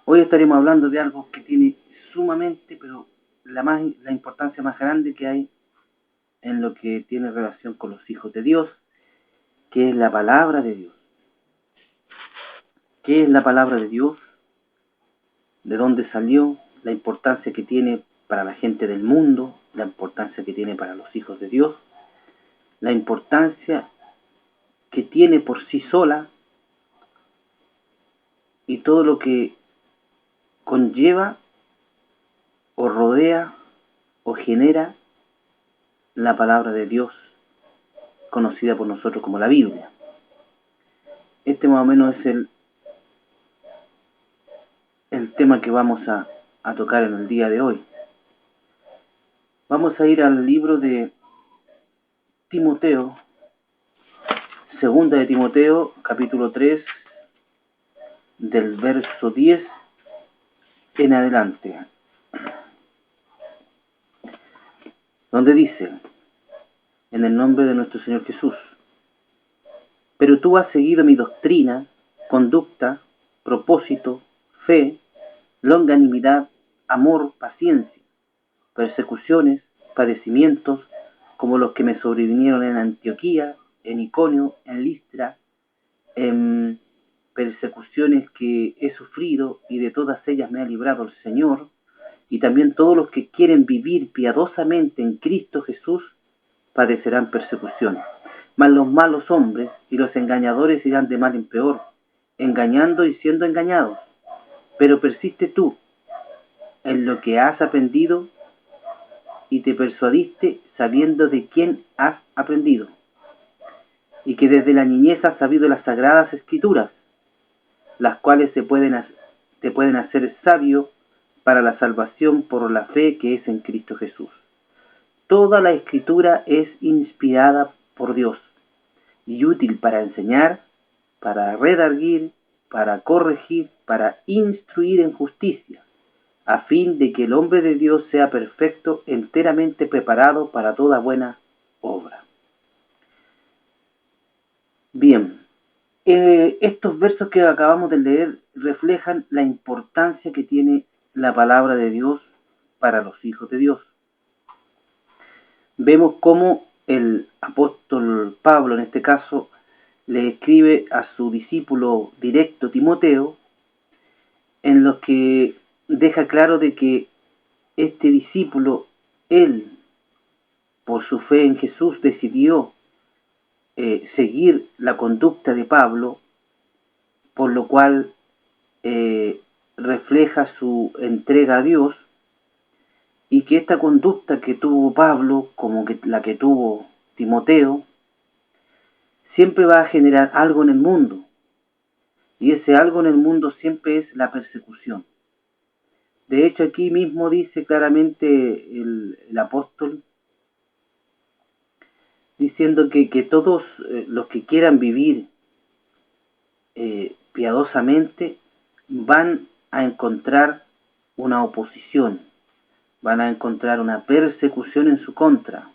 Hoy estaremos hablando de algo que tiene sumamente, pero la importancia más grande que hay en lo que tiene relación con los hijos de Dios, que es la palabra de Dios. ¿Qué es la palabra de Dios? ¿De dónde salió? La importancia que tiene para la gente del mundo, la importancia que tiene para los hijos de Dios, la importancia que tiene por sí sola y todo lo que conlleva o rodea o genera la palabra de Dios, conocida por nosotros como la Biblia. Este más o menos es el tema que vamos a tocar en el día de hoy. Vamos a ir al libro de Timoteo, segunda de Timoteo, capítulo 3, del verso 10 en adelante, donde dice, en el nombre de nuestro Señor Jesús: pero tú has seguido mi doctrina, conducta, propósito, fe, longanimidad, amor, paciencia, persecuciones, padecimientos, como los que me sobrevinieron en Antioquía, en Iconio, en Listra, en persecuciones que he sufrido, y de todas ellas me ha librado el Señor. Y también todos los que quieren vivir piadosamente en Cristo Jesús padecerán persecuciones. Mas los malos hombres y los engañadores irán de mal en peor, engañando y siendo engañados. Pero persiste tú en lo que has aprendido y te persuadiste, sabiendo de quién has aprendido, y que desde la niñez has sabido las sagradas escrituras, las cuales te pueden hacer sabio para la salvación por la fe que es en Cristo Jesús. Toda la escritura es inspirada por Dios y útil para enseñar, para redarguir, para corregir, para instruir en justicia, a fin de que el hombre de Dios sea perfecto, enteramente preparado para toda buena obra. Bien, estos versos que acabamos de leer reflejan la importancia que tiene la palabra de Dios para los hijos de Dios. Vemos cómo el apóstol Pablo, en este caso, le escribe a su discípulo directo Timoteo, en lo que deja claro de que este discípulo, él, por su fe en Jesús, decidió seguir la conducta de Pablo, por lo cual refleja su entrega a Dios, y que esta conducta que tuvo Pablo, como que la que tuvo Timoteo, siempre va a generar algo en el mundo, y ese algo en el mundo siempre es la persecución. De hecho, aquí mismo dice claramente el apóstol, diciendo que todos los que quieran vivir piadosamente van a encontrar una oposición, van a encontrar una persecución en su contra,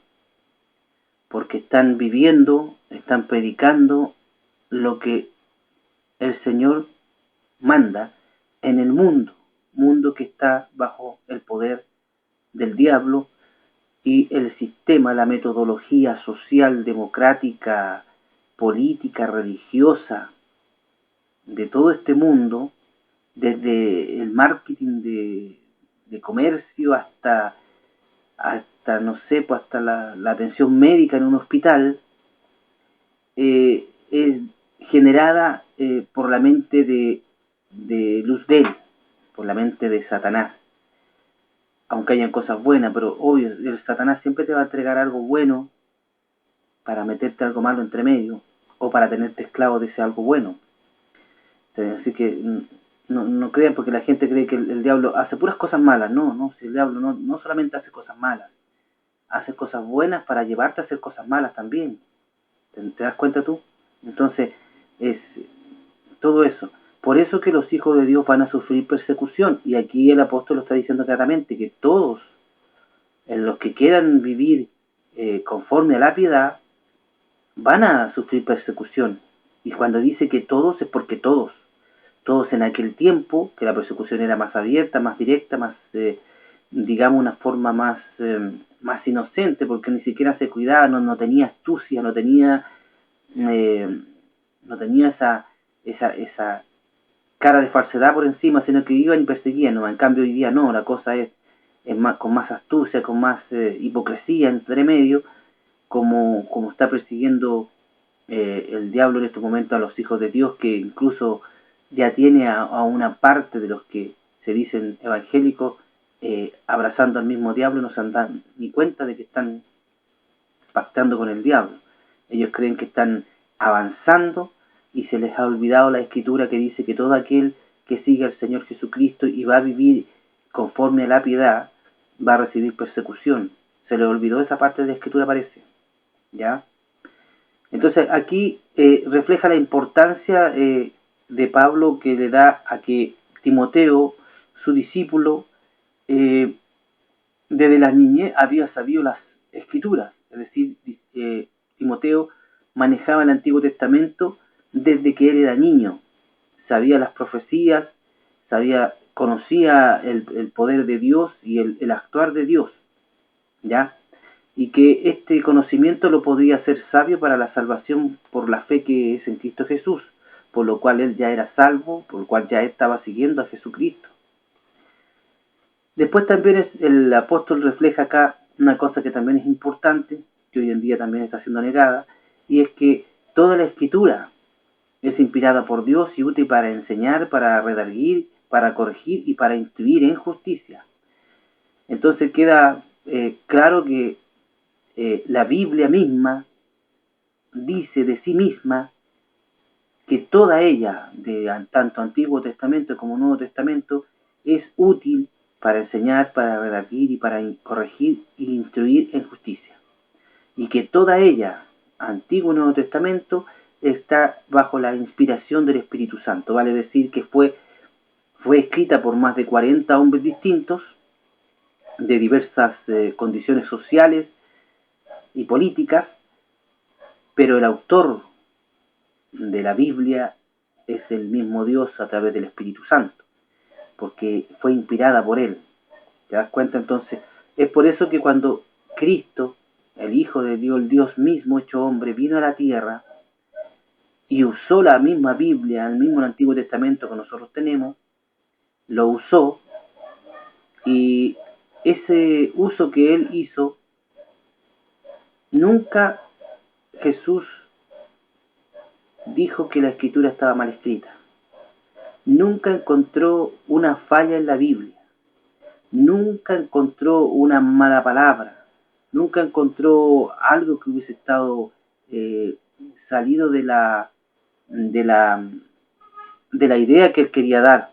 porque están viviendo, están predicando lo que el Señor manda en el mundo que está bajo el poder del diablo, y el sistema, la metodología social, democrática, política, religiosa de todo este mundo, desde el marketing de comercio hasta no sé, pues hasta la atención médica en un hospital, es generada por la mente de Luzbel, por la mente de Satanás. Aunque hayan cosas buenas, pero obvio, el Satanás siempre te va a entregar algo bueno para meterte algo malo entre medio, o para tenerte esclavo de ese algo bueno. Así que no crean, porque la gente cree que el diablo hace puras cosas malas. No, si el diablo no solamente hace cosas malas, hace cosas buenas para llevarte a hacer cosas malas también. ¿Te das cuenta tú? Entonces, es todo eso. Por eso que los hijos de Dios van a sufrir persecución, y aquí el apóstol lo está diciendo claramente, que todos los que quieran vivir conforme a la piedad van a sufrir persecución. Y cuando dice que todos, es porque todos. Todos en aquel tiempo, que la persecución era más abierta, más directa, más, digamos, una forma más inocente, porque ni siquiera se cuidaba, no tenía astucia, no tenía esa cara de falsedad por encima, sino que iban y perseguían, ¿no? En cambio hoy día no, la cosa es más, con más astucia, con más hipocresía entre medio, como está persiguiendo el diablo en este momento a los hijos de Dios, que incluso ya tiene a una parte de los que se dicen evangélicos abrazando al mismo diablo, no se dan ni cuenta de que están pactando con el diablo. Ellos creen que están avanzando y se les ha olvidado la escritura que dice que todo aquel que sigue al Señor Jesucristo y va a vivir conforme a la piedad va a recibir persecución. Se les olvidó esa parte de la escritura, parece, ¿ya? Entonces aquí refleja la importancia de Pablo, que le da a que Timoteo, su discípulo, desde la niñez había sabido las escrituras. Es decir, Timoteo manejaba el Antiguo Testamento desde que él era niño. Sabía las profecías, conocía el poder de Dios y el actuar de Dios, ¿ya? Y que este conocimiento lo podía hacer sabio para la salvación por la fe que es en Cristo Jesús, por lo cual él ya era salvo, por lo cual ya estaba siguiendo a Jesucristo. Después también el apóstol refleja acá una cosa que también es importante, que hoy en día también está siendo negada, y es que toda la escritura es inspirada por Dios y útil para enseñar, para redarguir, para corregir y para instruir en justicia. Entonces queda claro que la Biblia misma dice de sí misma que toda ella, de tanto Antiguo Testamento como Nuevo Testamento, es útil para enseñar, para redarguir y para corregir e instruir en justicia. Y que toda ella, Antiguo y Nuevo Testamento, está bajo la inspiración del Espíritu Santo. Vale decir que fue escrita por más de 40 hombres distintos, de diversas condiciones sociales y políticas, pero el autor de la Biblia es el mismo Dios a través del Espíritu Santo, porque fue inspirada por él. ¿Te das cuenta? Entonces, es por eso que cuando Cristo, el Hijo de Dios, el Dios mismo hecho hombre, vino a la tierra y usó la misma Biblia, el mismo Antiguo Testamento que nosotros tenemos, lo usó, y ese uso que él hizo, nunca Jesús dijo que la escritura estaba mal escrita. Nunca encontró una falla en la Biblia. Nunca encontró una mala palabra. Nunca encontró algo que hubiese estado salido de la idea que él quería dar.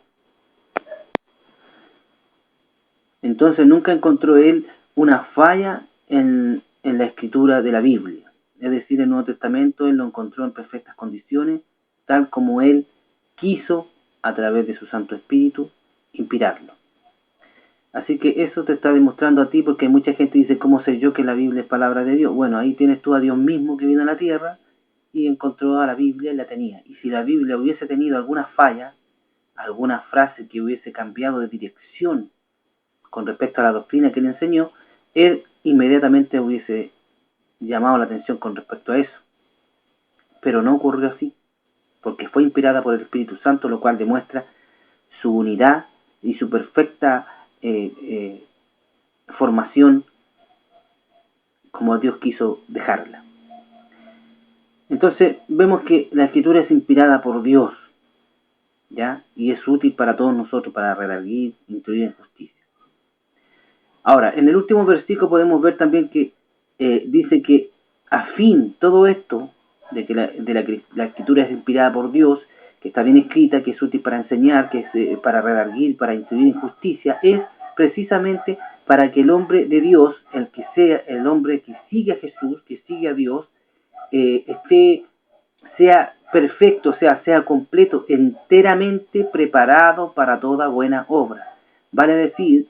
Entonces nunca encontró él una falla en la escritura de la Biblia. Es decir, el Nuevo Testamento él lo encontró en perfectas condiciones, tal como él quiso, a través de su Santo Espíritu, inspirarlo. Así que eso te está demostrando a ti, porque mucha gente dice, ¿cómo sé yo que la Biblia es palabra de Dios? Bueno, ahí tienes tú a Dios mismo que vino a la tierra y encontró a la Biblia y la tenía. Y si la Biblia hubiese tenido alguna falla, alguna frase que hubiese cambiado de dirección con respecto a la doctrina que él enseñó, él inmediatamente hubiese llamado la atención con respecto a eso. Pero no ocurrió así, porque fue inspirada por el Espíritu Santo, lo cual demuestra su unidad y su perfecta formación como Dios quiso dejarla. Entonces vemos que la escritura es inspirada por Dios, ¿ya? Y es útil para todos nosotros para redarguir, instruir en justicia. Ahora, en el último versículo podemos ver también que dice que a fin todo esto de que la escritura es inspirada por Dios, que está bien escrita, que es útil para enseñar, que es para redarguir, para instruir en justicia, es precisamente para que el hombre de Dios, el hombre que sigue a Jesús, que sigue a Dios, sea perfecto, sea completo, enteramente preparado para toda buena obra. Vale decir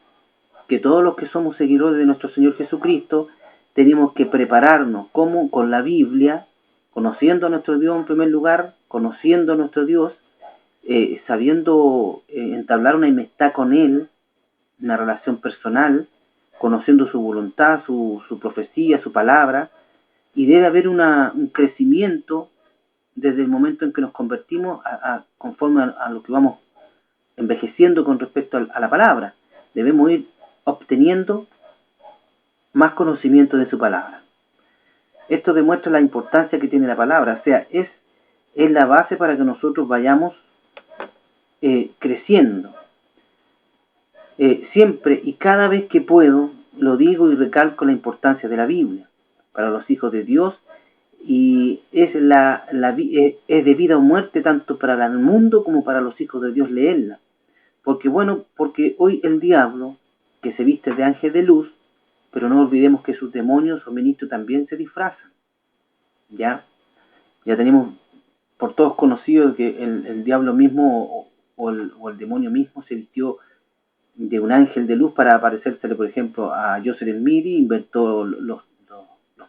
que todos los que somos seguidores de nuestro Señor Jesucristo tenemos que prepararnos, como con la Biblia, conociendo a nuestro Dios en primer lugar, conociendo a nuestro Dios, sabiendo entablar una amistad con Él, una relación personal, conociendo su voluntad, su profecía, su palabra, y debe haber un crecimiento desde el momento en que nos convertimos conforme a lo que vamos envejeciendo con respecto a la palabra. Debemos ir obteniendo más conocimiento de su palabra. Esto demuestra la importancia que tiene la palabra, o sea, es la base para que nosotros vayamos creciendo. Siempre y cada vez que puedo, lo digo y recalco la importancia de la Biblia para los hijos de Dios, y es es de vida o muerte tanto para el mundo como para los hijos de Dios leerla. Porque hoy el diablo, que se viste de ángel de luz, pero no olvidemos que sus demonios o ministros también se disfrazan. Ya tenemos por todos conocido que el diablo mismo o el demonio mismo se vistió de un ángel de luz para parecérsele, por ejemplo, a Joseph Smith, inventó los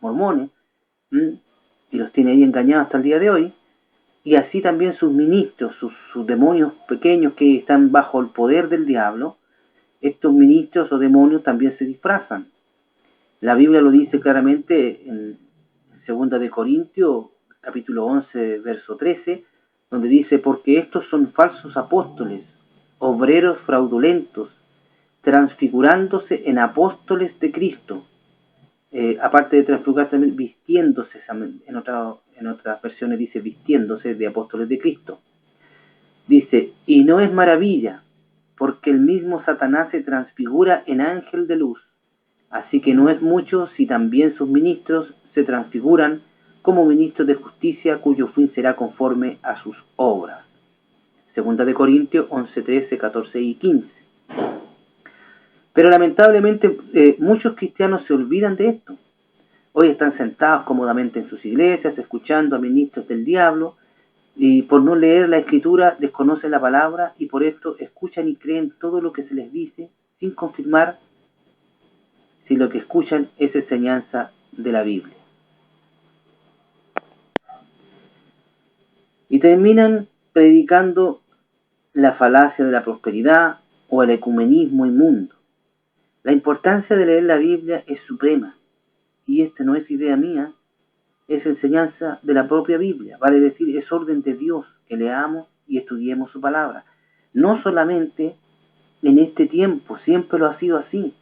mormones, y los tiene ahí engañados hasta el día de hoy. Y así también sus ministros, sus demonios pequeños que están bajo el poder del diablo, estos ministros o demonios también se disfrazan. La Biblia lo dice claramente en 2 de Corintios, capítulo 11, verso 13, donde dice: porque estos son falsos apóstoles, obreros fraudulentos, transfigurándose en apóstoles de Cristo. Aparte de transfigurar, también vistiéndose, en otras versiones dice vistiéndose de apóstoles de Cristo. Dice: y no es maravilla, porque el mismo Satanás se transfigura en ángel de luz. Así que no es mucho si también sus ministros se transfiguran como ministros de justicia, cuyo fin será conforme a sus obras. 2 de Corintios 11, 13, 14 y 15. Pero lamentablemente muchos cristianos se olvidan de esto. Hoy están sentados cómodamente en sus iglesias, escuchando a ministros del diablo, y por no leer la Escritura desconocen la palabra, y por esto escuchan y creen todo lo que se les dice, sin confirmar si lo que escuchan es enseñanza de la Biblia. Y terminan predicando la falacia de la prosperidad o el ecumenismo inmundo. La importancia de leer la Biblia es suprema, y esta no es idea mía, es enseñanza de la propia Biblia, vale decir, es orden de Dios que leamos y estudiemos su palabra. No solamente en este tiempo, siempre lo ha sido así.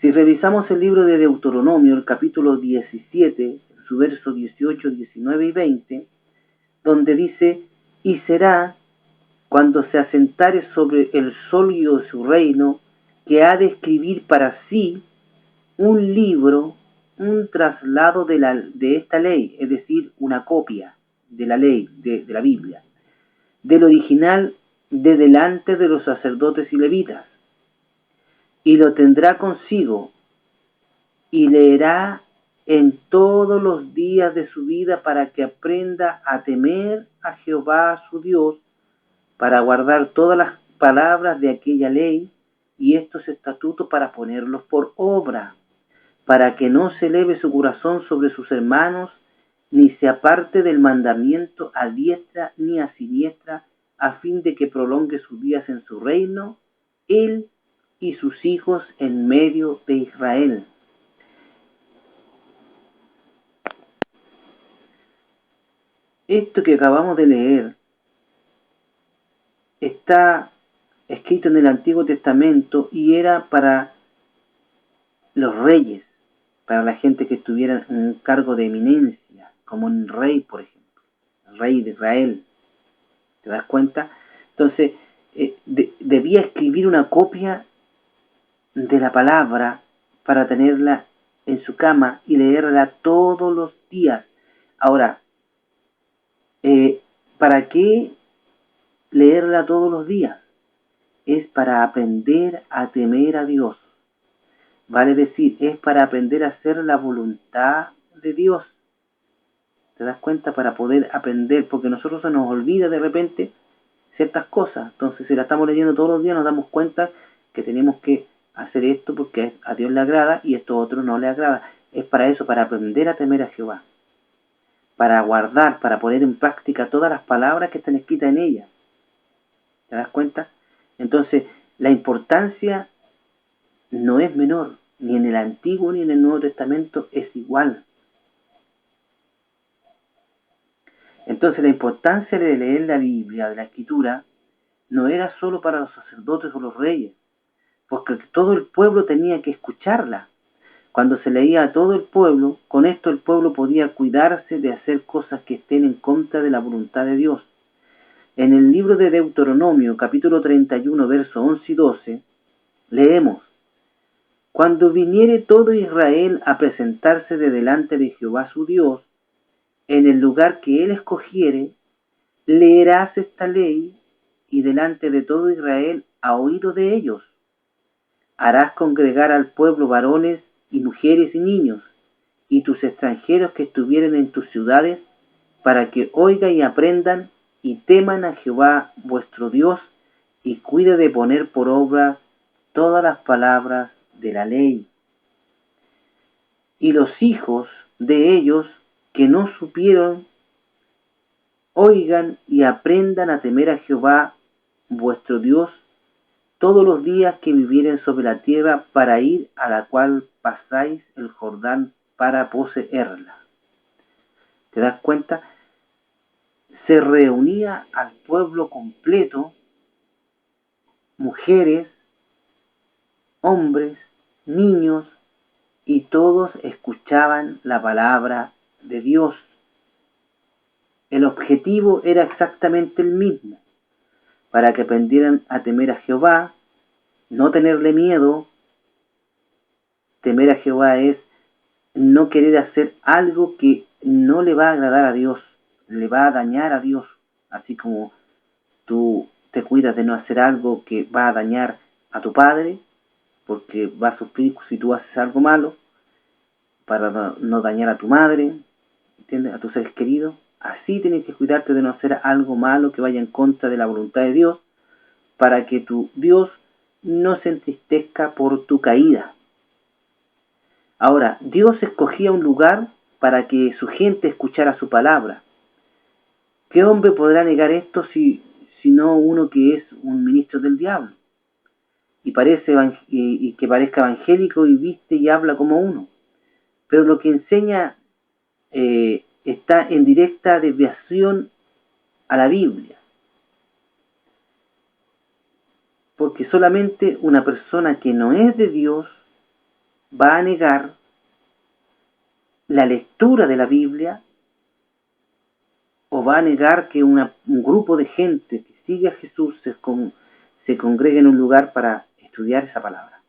Si revisamos el libro de Deuteronomio, el capítulo 17, su verso 18, 19 y 20, donde dice: y será cuando se asentare sobre el solio de su reino, que ha de escribir para sí un libro, un traslado de esta ley, es decir, una copia de la ley, de la Biblia, del original de delante de los sacerdotes y levitas, y lo tendrá consigo, y leerá en todos los días de su vida, para que aprenda a temer a Jehová su Dios, para guardar todas las palabras de aquella ley y estos estatutos, para ponerlos por obra, para que no se eleve su corazón sobre sus hermanos, ni se aparte del mandamiento a diestra ni a siniestra, a fin de que prolongue sus días en su reino, él y sus hijos en medio de Israel. Esto que acabamos de leer está escrito en el Antiguo Testamento y era para los reyes, para la gente que estuviera en un cargo de eminencia, como un rey, por ejemplo, el rey de Israel. ¿Te das cuenta? Entonces, debía escribir una copia de la palabra para tenerla en su cama y leerla todos los días. Ahora, ¿para qué leerla todos los días? Es para aprender a temer a Dios. Vale decir, es para aprender a hacer la voluntad de Dios. ¿Te das cuenta? Para poder aprender, porque nosotros se nos olvida de repente ciertas cosas. Entonces, si la estamos leyendo todos los días, nos damos cuenta que tenemos que hacer esto porque a Dios le agrada y esto otro no le agrada. Es para eso, para aprender a temer a Jehová, para guardar, para poner en práctica todas las palabras que están escritas en ella. ¿Te das cuenta? Entonces, la importancia no es menor, ni en el Antiguo ni en el Nuevo Testamento es igual. Entonces, la importancia de leer la Biblia, de la Escritura, no era solo para los sacerdotes o los reyes, porque todo el pueblo tenía que escucharla. Cuando se leía a todo el pueblo, con esto el pueblo podía cuidarse de hacer cosas que estén en contra de la voluntad de Dios. En el libro de Deuteronomio, capítulo 31, versos 11 y 12, leemos: Cuando viniere todo Israel a presentarse de delante de Jehová su Dios, en el lugar que él escogiere, leerás esta ley, y delante de todo Israel a oído de ellos. Harás congregar al pueblo varones y mujeres y niños, y tus extranjeros que estuvieren en tus ciudades, para que oigan y aprendan, y teman a Jehová vuestro Dios, y cuide de poner por obra todas las palabras de la ley. Y los hijos de ellos que no supieron, oigan y aprendan a temer a Jehová vuestro Dios todos los días que vivieren sobre la tierra para ir a la cual pasáis el Jordán para poseerla. ¿Te das cuenta? Se reunía al pueblo completo, mujeres, hombres, niños, y todos escuchaban la palabra de Dios. El objetivo era exactamente el mismo, para que aprendieran a temer a Jehová, no tenerle miedo. Temer a Jehová es no querer hacer algo que no le va a agradar a Dios, le va a dañar a Dios, así como tú te cuidas de no hacer algo que va a dañar a tu padre, porque va a sufrir si tú haces algo malo, para no dañar a tu madre, ¿entiendes? A tus seres queridos. Así tienes que cuidarte de no hacer algo malo que vaya en contra de la voluntad de Dios, para que tu Dios no se entristezca por tu caída. Ahora, Dios escogía un lugar para que su gente escuchara su palabra. ¿Qué hombre podrá negar esto si no uno que es un ministro del diablo? Y que parezca evangélico y viste y habla como uno. Pero lo que enseña está en directa desviación a la Biblia. Porque solamente una persona que no es de Dios va a negar la lectura de la Biblia, o va a negar que un grupo de gente que sigue a Jesús se congregue en un lugar para estudiar esa palabra.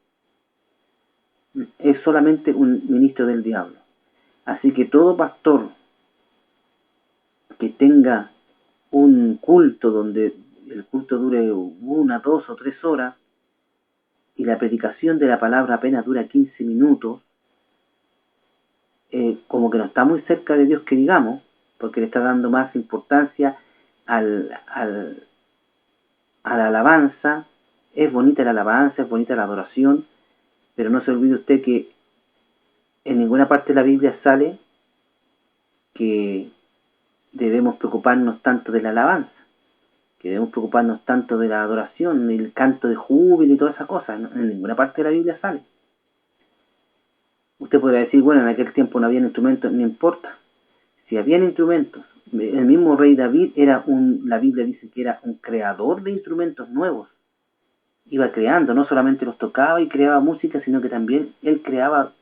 Es solamente un ministro del diablo. Así que todo pastor que tenga un culto donde el culto dure 1, 2 o 3 horas y la predicación de la palabra apenas dura 15 minutos, como que no está muy cerca de Dios, que digamos, porque le está dando más importancia a la alabanza. Es bonita la alabanza, es bonita la adoración, pero no se olvide usted que en ninguna parte de la Biblia sale que debemos preocuparnos tanto de la alabanza, que debemos preocuparnos tanto de la adoración, el canto de júbilo y todas esas cosas. En ninguna parte de la Biblia sale. Usted podrá decir, bueno, en aquel tiempo no había instrumentos, no importa. Si habían instrumentos, el mismo rey David la Biblia dice que era un creador de instrumentos nuevos. Iba creando, no solamente los tocaba y creaba música, sino que también él creaba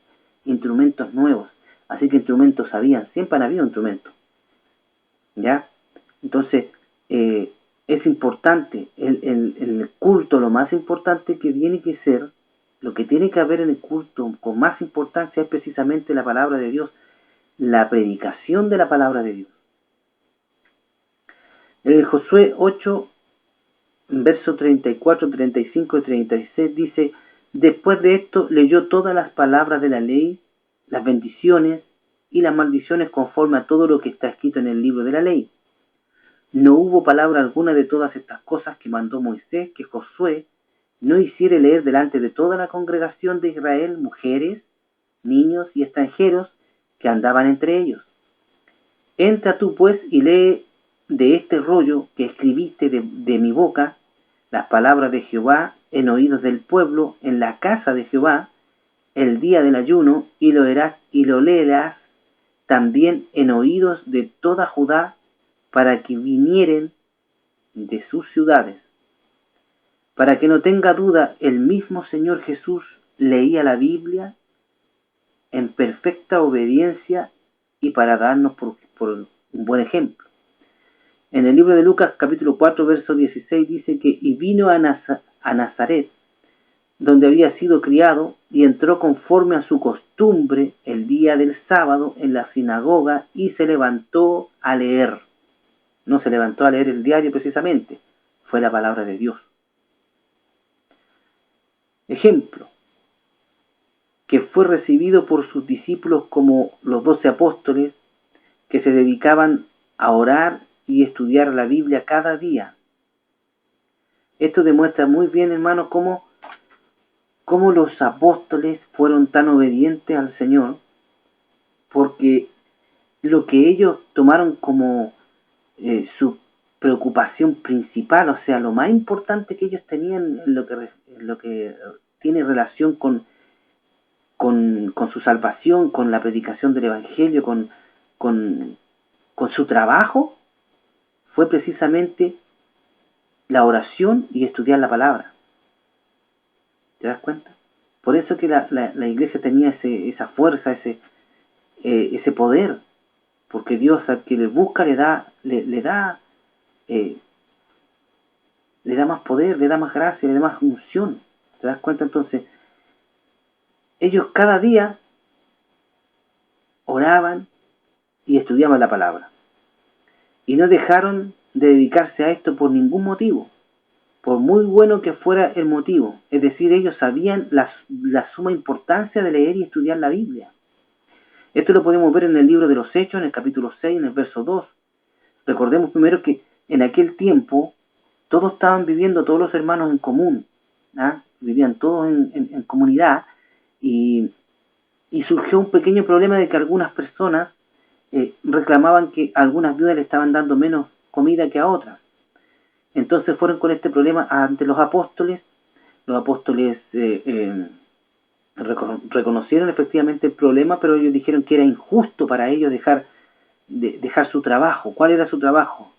instrumentos nuevos. Así que instrumentos habían, siempre han habido instrumentos. ¿Ya? Entonces, es importante, el culto, lo más importante que tiene que ser, lo que tiene que haber en el culto con más importancia es precisamente la palabra de Dios, la predicación de la palabra de Dios. En Josué 8, versos 34, 35 y 36 dice: después de esto leyó todas las palabras de la ley, las bendiciones y las maldiciones conforme a todo lo que está escrito en el libro de la ley. No hubo palabra alguna de todas estas cosas que mandó Moisés que Josué no hiciera leer delante de toda la congregación de Israel, mujeres, niños y extranjeros que andaban entre ellos. Entra tú pues y lee de este rollo que escribiste de mi boca, las palabras de Jehová en oídos del pueblo, en la casa de Jehová, el día del ayuno, y lo leerás también en oídos de toda Judá, para que vinieren de sus ciudades. Para que no tenga duda, el mismo Señor Jesús leía la Biblia en perfecta obediencia y para darnos por un buen ejemplo. En el libro de Lucas, capítulo 4, verso 16, dice que y vino a Nazaret, donde había sido criado, y entró conforme a su costumbre el día del sábado en la sinagoga y se levantó a leer. No se levantó a leer el diario precisamente, fue la palabra de Dios. Ejemplo, que fue recibido por sus discípulos como los 12 apóstoles, que se dedicaban a orar y estudiar la Biblia cada día. Esto demuestra muy bien, hermanos, cómo los apóstoles fueron tan obedientes al Señor, porque lo que ellos tomaron como su preocupación principal, o sea, lo más importante que ellos tenían en lo que tiene relación con su salvación, con la predicación del Evangelio, con su trabajo, fue precisamente la oración y estudiar la palabra. ¿Te das cuenta? Por eso que la iglesia tenía esa fuerza, ese poder, porque Dios al que le busca le da más poder, le da más gracia, le da más unción. ¿Te das cuenta? Entonces, ellos cada día oraban y estudiaban la palabra. Y no dejaron de dedicarse a esto por ningún motivo, por muy bueno que fuera el motivo. Es decir, ellos sabían la suma importancia de leer y estudiar la Biblia. Esto lo podemos ver en el libro de los Hechos, en el capítulo 6, en el verso 2. Recordemos primero que en aquel tiempo todos estaban viviendo, todos los hermanos en común, ¿ah? Vivían todos en comunidad, y surgió un pequeño problema de que algunas personas reclamaban que a algunas viudas le estaban dando menos comida que a otras. Entonces fueron con este problema ante los apóstoles. Los apóstoles reconocieron efectivamente el problema, pero ellos dijeron que era injusto para ellos dejar su trabajo. ¿Cuál era su trabajo?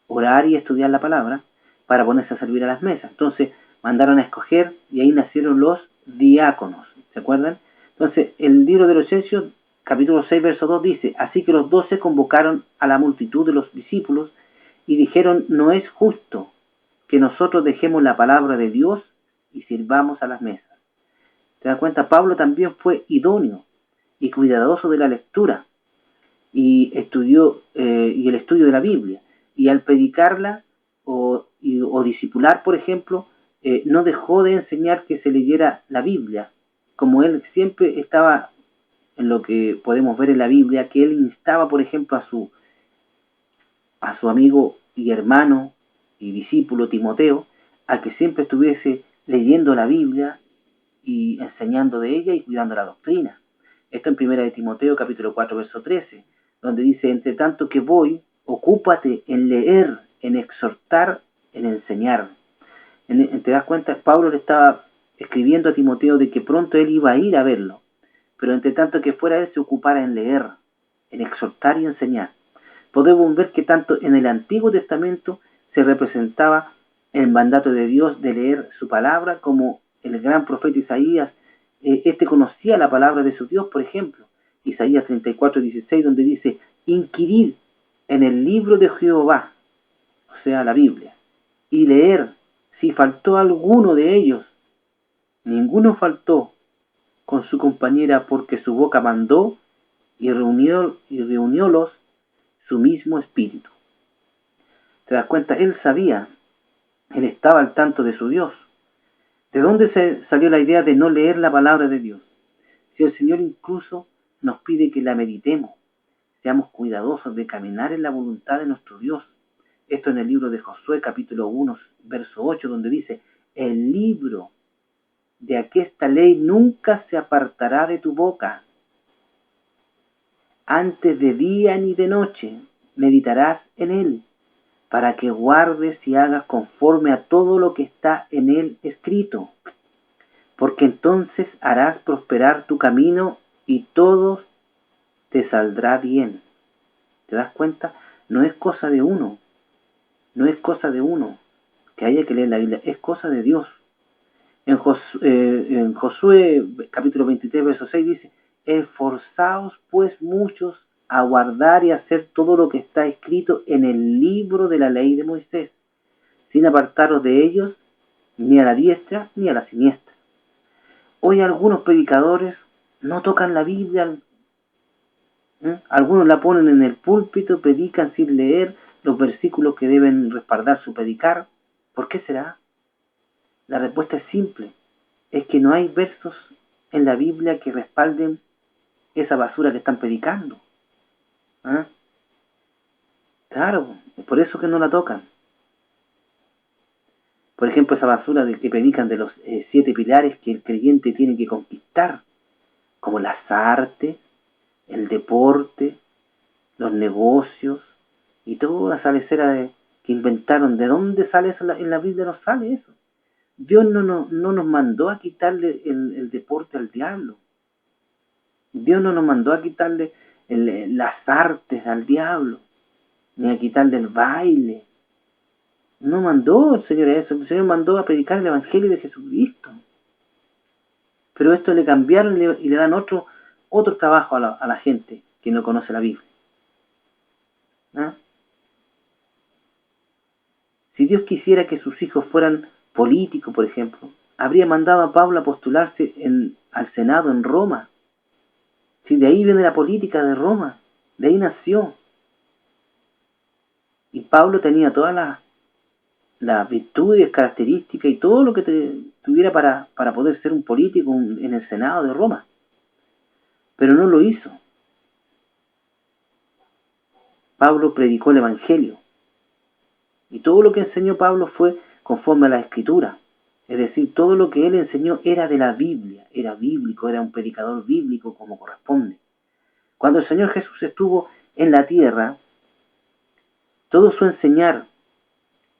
Orar y estudiar la palabra para ponerse a servir a las mesas. Entonces mandaron a escoger, y ahí nacieron los diáconos. ¿Se acuerdan? Entonces el libro de los Hechos, capítulo 6, verso 2 dice: así que los 12 convocaron a la multitud de los discípulos y dijeron: no es justo que nosotros dejemos la palabra de Dios y sirvamos a las mesas. ¿Te das cuenta? Pablo también fue idóneo y cuidadoso de la lectura y estudió y el estudio de la Biblia, y al predicarla o discipular, por ejemplo, no dejó de enseñar que se leyera la Biblia, como él siempre estaba en lo que podemos ver en la Biblia, que él instaba, por ejemplo, a su amigo y hermano y discípulo Timoteo a que siempre estuviese leyendo la Biblia y enseñando de ella y cuidando la doctrina. Esto en 1 de Timoteo capítulo 4 verso 13, donde dice: entre tanto que voy, ocúpate en leer, en exhortar, en enseñar. ¿Te das cuenta? Pablo le estaba escribiendo a Timoteo de que pronto él iba a ir a verlo, pero entre tanto que fuera él se ocupara en leer, en exhortar y enseñar. Podemos ver que tanto en el Antiguo Testamento se representaba el mandato de Dios de leer su palabra, como el gran profeta Isaías, conocía la palabra de su Dios, por ejemplo, Isaías 34:16, donde dice: inquirir en el libro de Jehová, o sea, la Biblia, y leer si faltó alguno de ellos. Ninguno faltó con su compañera, porque su boca mandó y reuniólos su mismo espíritu. ¿Te das cuenta? Él sabía, él estaba al tanto de su Dios. ¿De dónde salió la idea de no leer la palabra de Dios? Si el Señor incluso nos pide que la meditemos, seamos cuidadosos de caminar en la voluntad de nuestro Dios. Esto en el libro de Josué, capítulo 1, verso 8, donde dice: el libro de aquesta ley nunca se apartará de tu boca. Antes de día ni de noche meditarás en él, para que guardes y hagas conforme a todo lo que está en él escrito, porque entonces harás prosperar tu camino y todo te saldrá bien. ¿Te das cuenta? No es cosa de uno, no es cosa de uno que haya que leer la Biblia, es cosa de Dios. En Josué capítulo 23, verso 6 dice, esforzaos pues muchos a guardar y hacer todo lo que está escrito en el libro de la ley de Moisés, sin apartaros de ellos ni a la diestra ni a la siniestra. Hoy algunos predicadores no tocan la Biblia, algunos la ponen en el púlpito, predican sin leer los versículos que deben respaldar su predicar. ¿Por qué será? La respuesta es simple, es que no hay versos en la Biblia que respalden esa basura que están predicando. ¿Ah? Claro, es por eso que no la tocan. Por ejemplo, esa basura de que predican de los 7 pilares que el creyente tiene que conquistar, como las artes, el deporte, los negocios y toda esa lecera que inventaron. ¿De dónde sale eso? En la Biblia no sale eso. Dios no nos mandó a quitarle el deporte al diablo. Dios no nos mandó a quitarle las artes al diablo, ni a quitarle el baile. No mandó el Señor eso. El Señor mandó a predicar el Evangelio de Jesucristo. Pero esto le cambiaron y le dan otro trabajo a la gente que no conoce la Biblia. ¿Ah? Si Dios quisiera que sus hijos fueran políticos, por ejemplo, habría mandado a Pablo a postularse al Senado en Roma. Si de ahí viene la política de Roma, de ahí nació. Y Pablo tenía todas las virtudes, características y todo lo que tuviera para poder ser un político en el Senado de Roma. Pero no lo hizo. Pablo predicó el Evangelio. Y todo lo que enseñó Pablo fue conforme a la Escritura. Es decir, todo lo que él enseñó era de la Biblia, era bíblico, era un predicador bíblico como corresponde. Cuando el Señor Jesús estuvo en la tierra, todo su enseñar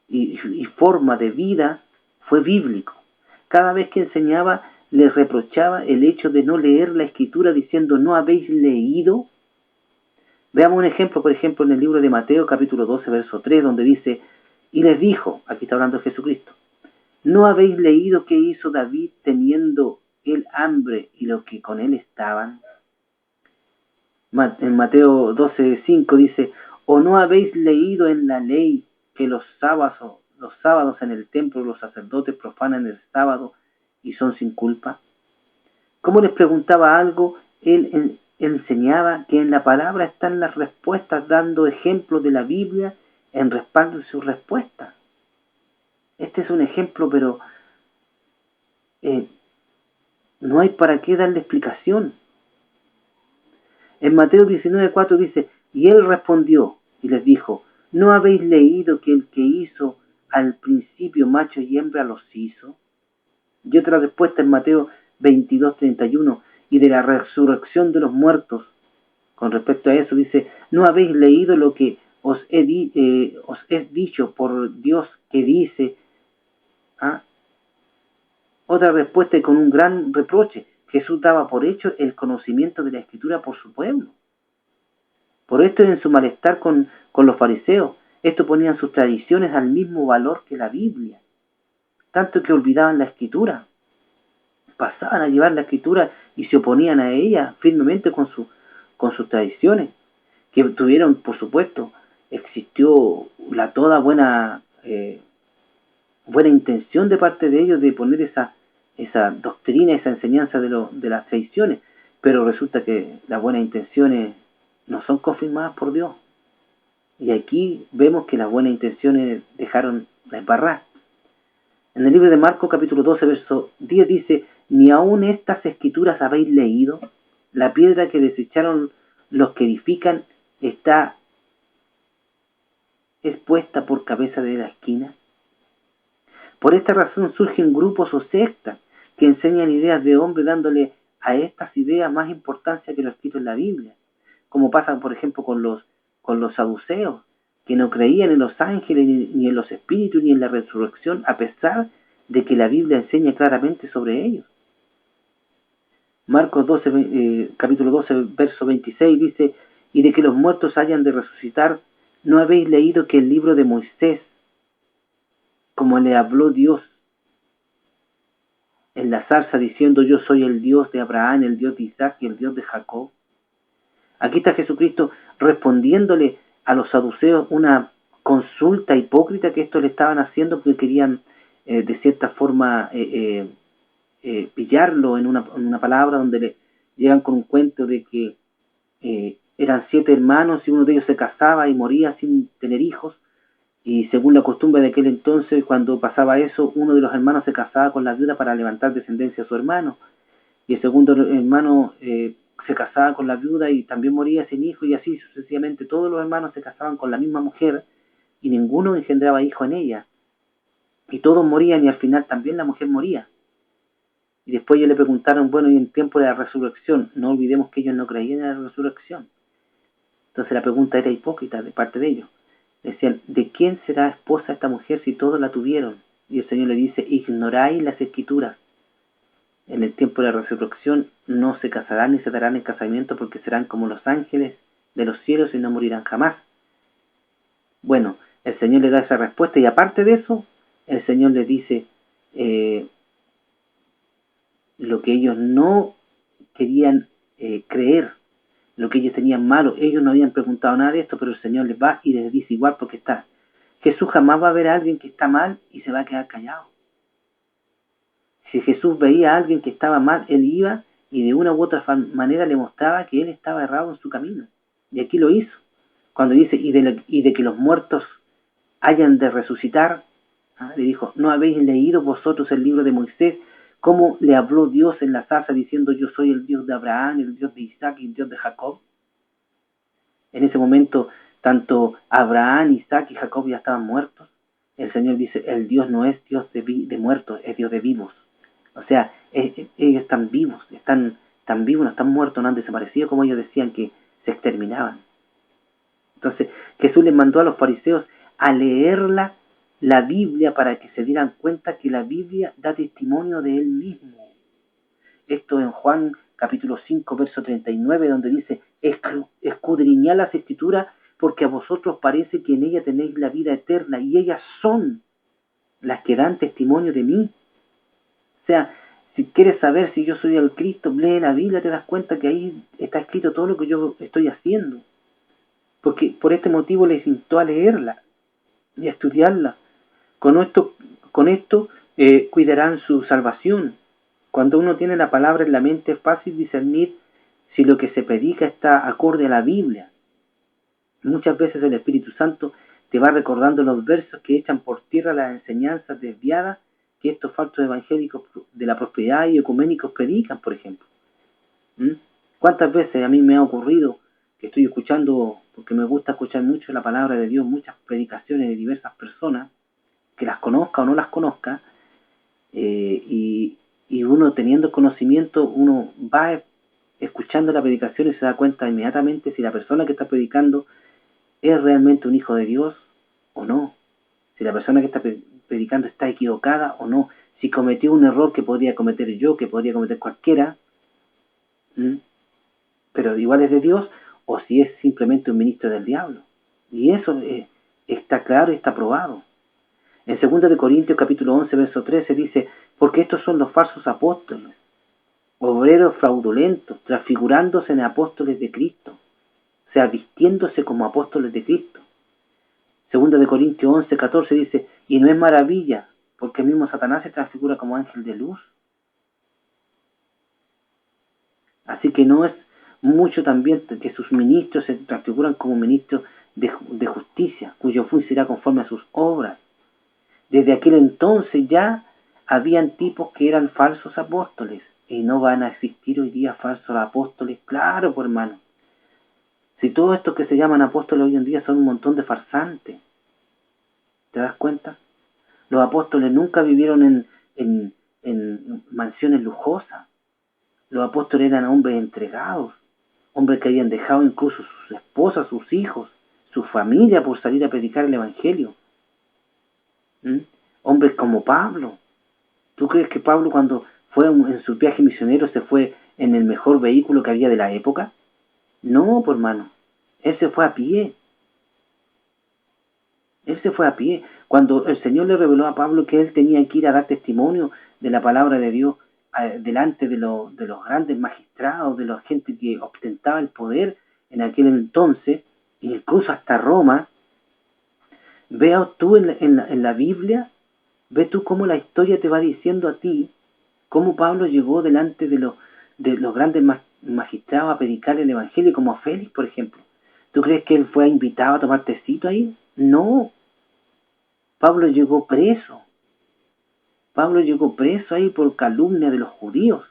y forma de vida fue bíblico. Cada vez que enseñaba, les reprochaba el hecho de no leer la Escritura diciendo, ¿no habéis leído? Veamos un ejemplo, por ejemplo, en el libro de Mateo, capítulo 12, verso 3, donde dice, y les dijo, aquí está hablando Jesucristo, ¿no habéis leído qué hizo David teniendo él hambre y los que con él estaban? En Mateo 12, 5 dice, ¿o no habéis leído en la ley que los sábados en el templo los sacerdotes profanan el sábado y son sin culpa? Como les preguntaba algo, él enseñaba que en la palabra están las respuestas, dando ejemplos de la Biblia en respaldo de sus respuestas. Este es un ejemplo, pero no hay para qué darle explicación. En Mateo 19:4 dice, y él respondió y les dijo, ¿no habéis leído que el que hizo al principio macho y hembra los hizo? Y otra respuesta en Mateo 22:31, y de la resurrección de los muertos. Con respecto a eso dice, ¿no habéis leído lo que os he dicho por Dios que dice? ¿Ah? Otra respuesta y con un gran reproche. Jesús daba por hecho el conocimiento de la Escritura por su pueblo. Por esto en su malestar con los fariseos, estos ponían sus tradiciones al mismo valor que la Biblia, tanto que olvidaban la Escritura. Pasaban a llevar la Escritura y se oponían a ella firmemente con sus tradiciones, que tuvieron, por supuesto, existió la toda buena intención de parte de ellos de poner esa doctrina, esa enseñanza de las tradiciones, pero resulta que las buenas intenciones no son confirmadas por Dios. Y aquí vemos que las buenas intenciones dejaron la embarrada. En el libro de Marcos, capítulo 12, verso 10 dice, ¿ni aún estas escrituras habéis leído? La piedra que desecharon los que edifican es puesta por cabeza de la esquina. Por esta razón surgen grupos o sectas que enseñan ideas de hombre dándole a estas ideas más importancia que lo escrito en la Biblia, como pasa por ejemplo con los saduceos, que no creían en los ángeles, ni en los espíritus, ni en la resurrección, a pesar de que la Biblia enseña claramente sobre ellos. Marcos 12, capítulo 12, verso 26 dice: y de que los muertos hayan de resucitar, ¿no habéis leído que el libro de Moisés, como le habló Dios en la zarza, diciendo: yo soy el Dios de Abraham, el Dios de Isaac y el Dios de Jacob? Aquí está Jesucristo respondiéndole a los saduceos una consulta hipócrita que estos le estaban haciendo porque querían de cierta forma pillarlo en una palabra, donde le llegan con un cuento de que eran 7 hermanos y uno de ellos se casaba y moría sin tener hijos, y según la costumbre de aquel entonces, cuando pasaba eso, uno de los hermanos se casaba con la viuda para levantar descendencia a su hermano, y el segundo hermano se casaba con la viuda y también moría sin hijo, y así sucesivamente todos los hermanos se casaban con la misma mujer y ninguno engendraba hijo en ella, y todos morían, y al final también la mujer moría. Y después ellos le preguntaron: bueno, y en tiempo de la resurrección, no olvidemos que ellos no creían en la resurrección. Entonces la pregunta era hipócrita de parte de ellos. Decían: ¿de quién será esposa esta mujer si todos la tuvieron? Y el Señor le dice: ignoráis las escrituras. En el tiempo de la resurrección no se casarán ni se darán en casamiento, porque serán como los ángeles de los cielos y no morirán jamás. Bueno, el Señor le da esa respuesta, y aparte de eso, el Señor les dice lo que ellos no querían creer, lo que ellos tenían malo. Ellos no habían preguntado nada de esto, pero el Señor les va y les dice igual, porque está. Jesús jamás va a ver a alguien que está mal y se va a quedar callado. Si Jesús veía a alguien que estaba mal, Él iba y de una u otra manera le mostraba que Él estaba errado en su camino. Y aquí lo hizo. Cuando dice: y de que los muertos hayan de resucitar, le dijo: ¿no habéis leído vosotros el libro de Moisés, cómo le habló Dios en la zarza, diciendo: yo soy el Dios de Abraham, el Dios de Isaac y el Dios de Jacob? En ese momento, tanto Abraham, Isaac y Jacob ya estaban muertos. El Señor dice: el Dios no es Dios de muertos, es Dios de vivos. O sea, ellos están vivos, están vivos, no están muertos, no han desaparecido como ellos decían que se exterminaban. Entonces Jesús les mandó a los fariseos a leerla, la Biblia, para que se dieran cuenta que la Biblia da testimonio de Él mismo. Esto en Juan capítulo 5, verso 39, donde dice: escudriñad las escrituras, porque a vosotros parece que en ellas tenéis la vida eterna, y ellas son las que dan testimonio de mí. O sea, si quieres saber si yo soy el Cristo, lee la Biblia, te das cuenta que ahí está escrito todo lo que yo estoy haciendo. Porque por este motivo les instó a leerla y a estudiarla. Con esto cuidarán su salvación. Cuando uno tiene la palabra en la mente, es fácil discernir si lo que se predica está acorde a la Biblia. Muchas veces el Espíritu Santo te va recordando los versos que echan por tierra las enseñanzas desviadas que estos falsos evangélicos de la prosperidad y ecuménicos predican, por ejemplo. ¿Cuántas veces a mí me ha ocurrido que estoy escuchando, porque me gusta escuchar mucho la palabra de Dios, muchas predicaciones de diversas personas, que las conozca o no las conozca, y uno teniendo conocimiento, uno va escuchando la predicación y se da cuenta inmediatamente si la persona que está predicando es realmente un hijo de Dios o no, si la persona que está predicando está equivocada o no, si cometió un error que podría cometer yo, que podría cometer cualquiera, pero igual es de Dios, o si es simplemente un ministro del diablo. Y eso está claro y está probado. En 2 de Corintios capítulo 11, verso 13 dice: porque estos son los falsos apóstoles, obreros fraudulentos, transfigurándose en apóstoles de Cristo, o sea, vistiéndose como apóstoles de Cristo. 2 de Corintios 11, 14 dice: y no es maravilla, porque el mismo Satanás se transfigura como ángel de luz. Así que no es mucho también que sus ministros se transfiguran como ministros de justicia, cuyo fin será conforme a sus obras. Desde aquel entonces ya habían tipos que eran falsos apóstoles, y no van a existir hoy día falsos apóstoles, claro, por hermano. Si todos estos que se llaman apóstoles hoy en día son un montón de farsantes, ¿te das cuenta? Los apóstoles nunca vivieron en mansiones lujosas. Los apóstoles eran hombres entregados, hombres que habían dejado incluso sus esposas, sus hijos, su familia por salir a predicar el Evangelio. Hombres como Pablo. ¿Tú crees que Pablo cuando fue en su viaje misionero se fue en el mejor vehículo que había de la época? No, por hermano. Él se fue a pie. Él se fue a pie. Cuando el Señor le reveló a Pablo que él tenía que ir a dar testimonio de la palabra de Dios delante de los grandes magistrados, de la gente que ostentaba el poder en aquel entonces, incluso hasta Roma, vea tú en la Biblia, ve tú cómo la historia te va diciendo a ti cómo Pablo llegó delante de los grandes magistrados a predicar el Evangelio, como a Félix, por ejemplo. ¿Tú crees que él fue invitado a tomar tecito ahí? No. Pablo llegó preso. Pablo llegó preso ahí por calumnia de los judíos,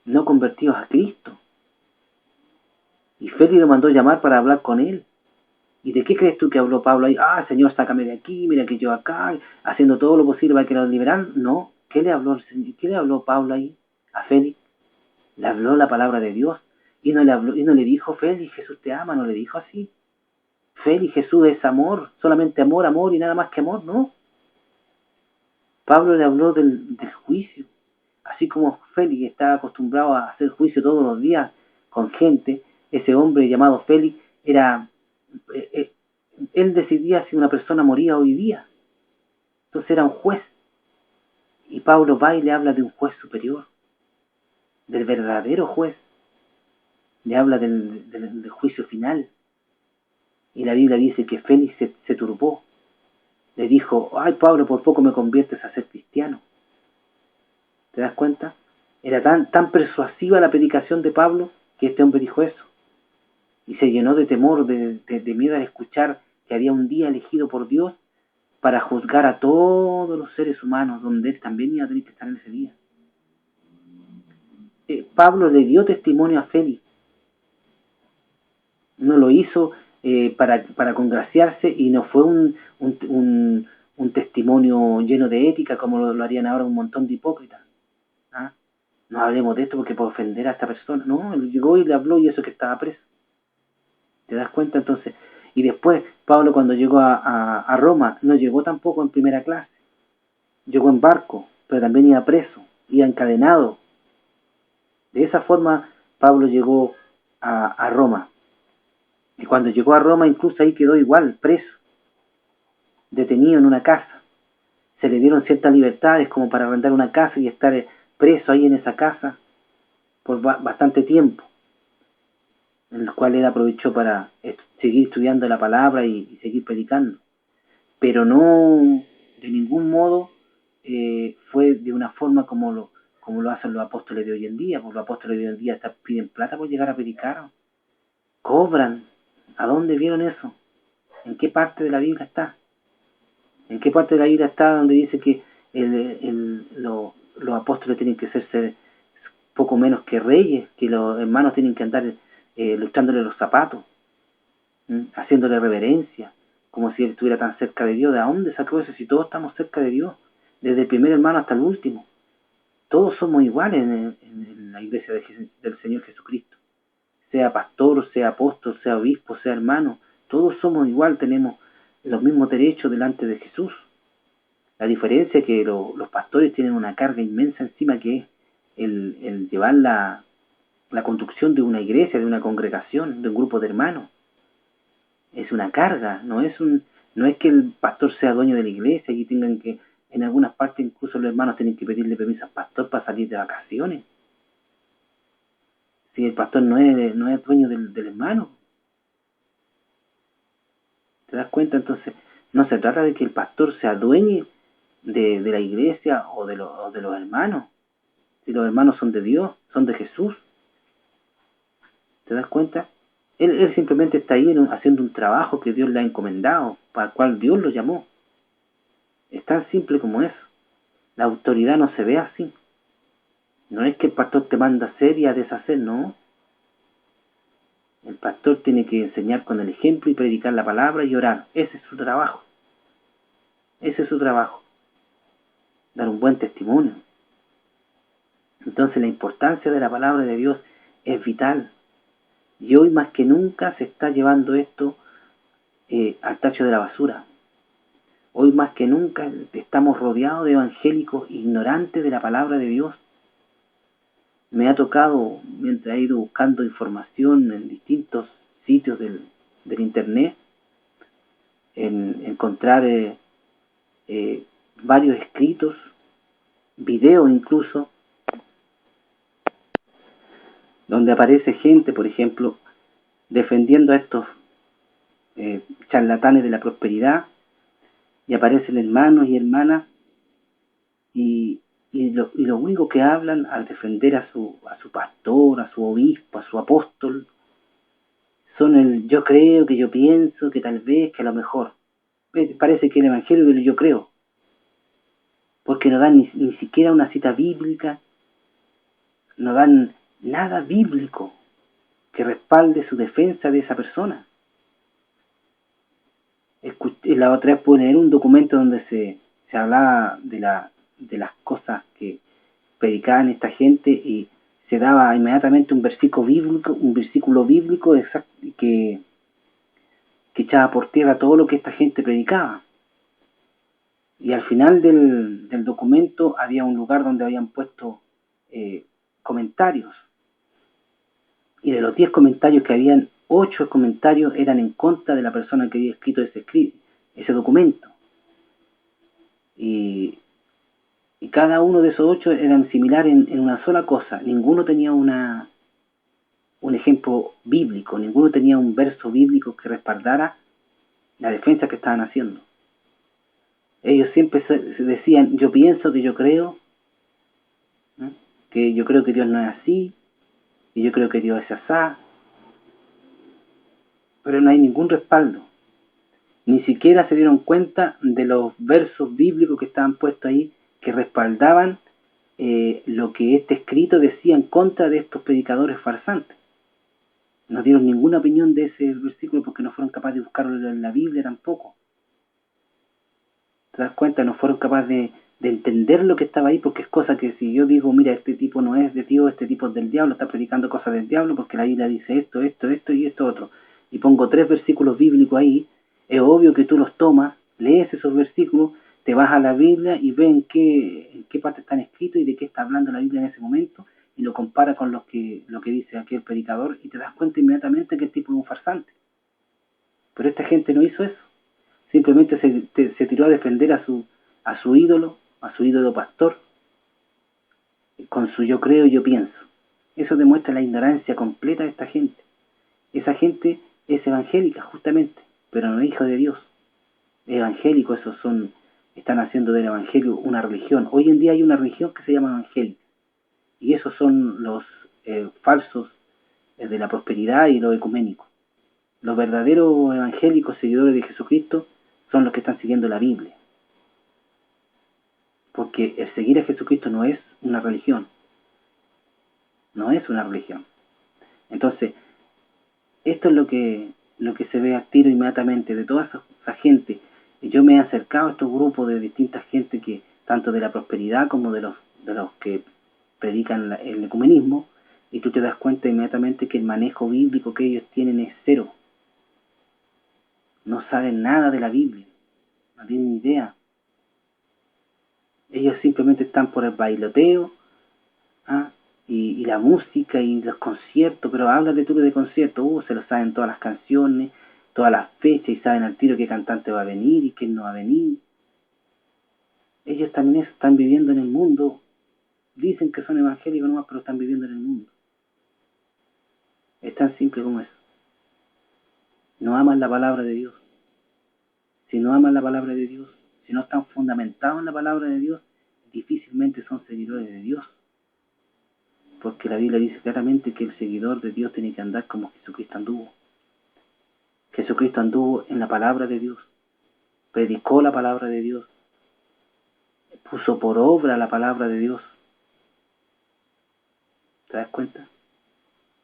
no convertidos a Cristo. Y Félix lo mandó llamar para hablar con él. ¿Y de qué crees tú que habló Pablo ahí? Ah, Señor, sácame de aquí, mira que yo acá, haciendo todo lo posible para que lo liberaran. No. ¿Qué le habló Pablo ahí a Félix? Le habló la palabra de Dios. Y no le dijo, Félix, Jesús te ama, no le dijo así. Félix, Jesús es amor, solamente amor, amor y nada más que amor, no. Pablo le habló del juicio. Así como Félix estaba acostumbrado a hacer juicio todos los días con gente, ese hombre llamado Félix él decidía si una persona moría o vivía. Entonces era un juez. Y Pablo va y le habla de un juez superior, del verdadero juez. Le habla del juicio final. Y la Biblia dice que Félix se turbó. Le dijo, ay Pablo, por poco me conviertes a ser cristiano. ¿Te das cuenta? Era tan persuasiva la predicación de Pablo que este hombre dijo eso. Y se llenó de temor, de miedo al escuchar que había un día elegido por Dios para juzgar a todos los seres humanos, donde él también iba a tener que estar en ese día. Pablo le dio testimonio a Félix. No lo hizo para congraciarse y no fue un testimonio lleno de ética como lo harían ahora un montón de hipócritas. ¿Ah? No hablemos de esto porque puede ofender a esta persona. No, él llegó y le habló y eso que estaba preso. ¿Te das cuenta entonces? Y después, Pablo cuando llegó a Roma, no llegó tampoco en primera clase. Llegó en barco, pero también iba preso, iba encadenado. De esa forma, Pablo llegó a Roma. Y cuando llegó a Roma, incluso ahí quedó igual, preso, detenido en una casa. Se le dieron ciertas libertades como para arrendar una casa y estar preso ahí en esa casa por bastante tiempo, en el cual él aprovechó para seguir estudiando la palabra y seguir predicando. Pero no de ningún modo fue de una forma como lo hacen los apóstoles de hoy en día, porque los apóstoles de hoy en día piden plata por llegar a predicar, cobran. ¿A dónde vieron eso? ¿En qué parte de la Biblia está? ¿En qué parte de la Biblia está donde dice que los apóstoles tienen que ser poco menos que reyes, que los hermanos tienen que andar luchándole los zapatos, haciéndole reverencia, como si él estuviera tan cerca de Dios? ¿De dónde sacó eso si todos estamos cerca de Dios? Desde el primer hermano hasta el último. Todos somos iguales en la iglesia del Señor Jesucristo. Sea pastor, sea apóstol, sea obispo, sea hermano, todos somos igual, tenemos los mismos derechos delante de Jesús. La diferencia es que los pastores tienen una carga inmensa encima, que es el llevar la conducción de una iglesia, de una congregación, de un grupo de hermanos. Es una carga, no es que el pastor sea dueño de la iglesia y tengan que, en algunas partes incluso los hermanos tienen que pedirle permiso al pastor para salir de vacaciones. Si el pastor no es dueño del hermano. ¿Te das cuenta? Entonces, no se trata de que el pastor sea dueño de la iglesia o de los hermanos. Si los hermanos son de Dios, son de Jesús. ¿Te das cuenta? Él simplemente está ahí haciendo un trabajo que Dios le ha encomendado, para el cual Dios lo llamó. Es tan simple como eso. La autoridad no se ve así. No es que el pastor te manda a hacer y a deshacer, no. El pastor tiene que enseñar con el ejemplo y predicar la palabra y orar. Ese es su trabajo. Ese es su trabajo. Dar un buen testimonio. Entonces la importancia de la palabra de Dios es vital. Y hoy más que nunca se está llevando esto al tacho de la basura. Hoy más que nunca estamos rodeados de evangélicos ignorantes de la palabra de Dios. Me ha tocado, mientras he ido buscando información en distintos sitios del internet, en encontrar varios escritos, videos incluso, donde aparece gente, por ejemplo, defendiendo a estos charlatanes de la prosperidad, y aparecen hermanos y hermanas y lo único que hablan al defender a su pastor, a su obispo, a su apóstol, son el yo creo, que yo pienso, que tal vez, que a lo mejor. Parece que el evangelio del yo creo, porque no dan ni siquiera una cita bíblica, no dan nada bíblico que respalde su defensa de esa persona. La otra vez pude leer un documento donde se hablaba de las cosas que predicaban esta gente, y se daba inmediatamente un versículo bíblico que echaba por tierra todo lo que esta gente predicaba. Y al final del documento había un lugar donde habían puesto comentarios, y de los 10 comentarios que habían, 8 comentarios eran en contra de la persona que había escrito ese documento. Y cada uno de esos 8 eran similares en una sola cosa. Ninguno tenía un ejemplo bíblico, ninguno tenía un verso bíblico que respaldara la defensa que estaban haciendo. Ellos siempre se decían, yo pienso, que yo creo, ¿no? Que yo creo que Dios no es así, y yo creo que Dios es así, pero no hay ningún respaldo. Ni siquiera se dieron cuenta de los versos bíblicos que estaban puestos ahí, que respaldaban lo que este escrito decía en contra de estos predicadores farsantes. No dieron ninguna opinión de ese versículo porque no fueron capaces de buscarlo en la Biblia tampoco. ¿Te das cuenta? No fueron capaces de entender lo que estaba ahí, porque es cosa que si yo digo, mira, este tipo no es de Dios, este tipo es del diablo, está predicando cosas del diablo porque la Biblia dice esto y esto otro, y pongo 3 versículos bíblicos ahí, es obvio que tú los tomas, lees esos versículos, te vas a la Biblia y ves en qué parte están escritos y de qué está hablando la Biblia en ese momento, y lo compara con lo que dice aquel predicador, y te das cuenta inmediatamente que el tipo es un farsante. Pero esta gente no hizo eso. Simplemente se tiró a defender a su ídolo pastor, con su yo creo, yo pienso. Eso demuestra la ignorancia completa de esta gente. Esa gente es evangélica, justamente, pero no es hijo de Dios. Evangélicos, están haciendo del evangelio una religión. Hoy en día hay una religión que se llama evangélica, y esos son los falsos de la prosperidad y lo ecuménico. Los verdaderos evangélicos seguidores de Jesucristo son los que están siguiendo la Biblia. Porque el seguir a Jesucristo no es una religión. No es una religión. Entonces, esto es lo que se ve a tiro inmediatamente de toda esa gente. Yo me he acercado a estos grupos de distintas gente, que tanto de la prosperidad como de los que predican el ecumenismo, y tú te das cuenta inmediatamente que el manejo bíblico que ellos tienen es cero. No saben nada de la Biblia, no tienen ni idea. Ellos simplemente están por el bailoteo, y la música y los conciertos, pero háblale tú de conciertos, se lo saben todas las canciones, todas las fechas, y saben al tiro qué cantante va a venir y quién no va a venir. Ellos también están viviendo en el mundo, dicen que son evangélicos nomás, pero están viviendo en el mundo. Es tan simple como eso. No aman la palabra de Dios. Si no aman la palabra de Dios, si no están fundamentados en la palabra de Dios, difícilmente son seguidores de Dios. Porque la Biblia dice claramente que el seguidor de Dios tiene que andar como Jesucristo anduvo. Jesucristo anduvo en la palabra de Dios, predicó la palabra de Dios, puso por obra la palabra de Dios. ¿Te das cuenta?